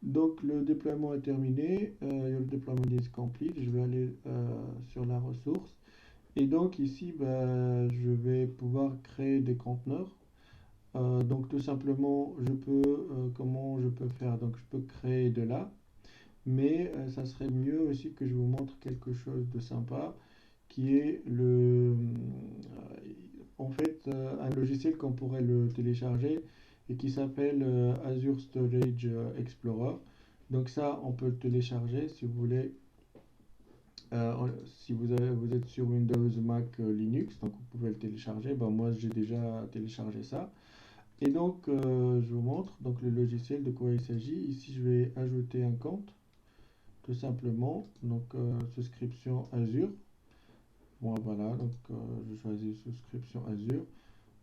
Donc le déploiement est terminé, le déploiement is complete. Je vais aller sur la ressource. Et donc ici, bah, je vais pouvoir créer des conteneurs. Donc tout simplement, comment je peux faire? Donc je peux créer de là, mais ça serait mieux aussi que je vous montre quelque chose de sympa, qui est en fait, un logiciel qu'on pourrait le télécharger et qui s'appelle Azure Storage Explorer. Donc ça, on peut le télécharger si vous voulez. Si vous êtes sur Windows, Mac, Linux, donc vous pouvez le télécharger. Ben, moi, j'ai déjà téléchargé ça. Et donc, je vous montre donc le logiciel de quoi il s'agit. Ici, je vais ajouter un compte, tout simplement. Donc, souscription Azure. Bon, voilà, donc je choisis souscription Azure.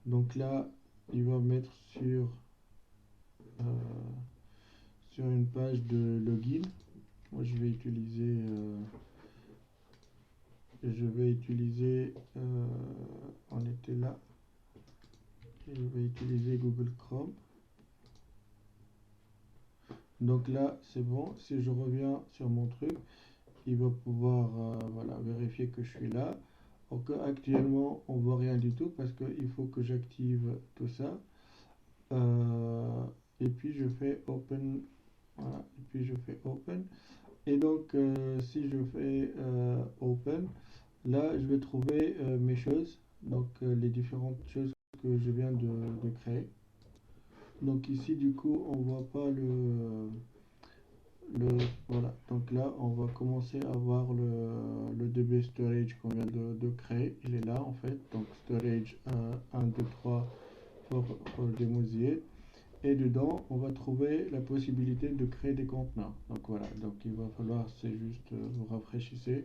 Donc là, il va mettre euh, sur une page de login. Moi, on était là, je vais utiliser Google Chrome. Donc là, c'est bon. Si je reviens sur mon truc, il va pouvoir voilà, vérifier que je suis là. Donc actuellement, on voit rien du tout parce qu'il faut que j'active tout ça. Et puis je fais Open. Voilà, et puis je fais Open. Et donc, si je fais Open, là, je vais trouver mes choses, donc les différentes choses que je viens de créer. Donc ici, du coup, on voit pas voilà. Donc là, on va commencer à voir le DB Storage qu'on vient de créer. Il est là, en fait. Donc, Storage 1, 2, 3 pour démouiller. Et dedans, on va trouver la possibilité de créer des conteneurs. Donc voilà, donc il va falloir, c'est juste, vous rafraîchissez.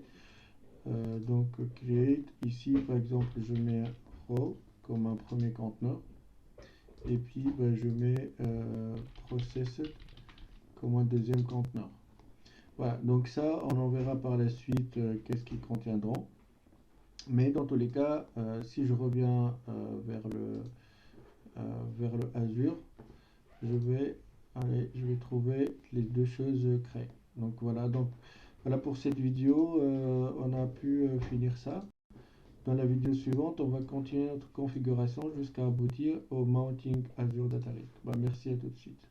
Donc create, ici par exemple, je mets Pro comme un premier conteneur. Et puis ben, je mets Processed comme un deuxième conteneur. Voilà, donc ça, on en verra par la suite qu'est-ce qu'ils contiendront. Mais dans tous les cas, si je reviens vers le Azure, je vais trouver les deux choses créées. Donc voilà pour cette vidéo, on a pu finir ça. Dans la vidéo suivante, on va continuer notre configuration jusqu'à aboutir au mounting Azure Data Lake. Bah, merci à tout de suite.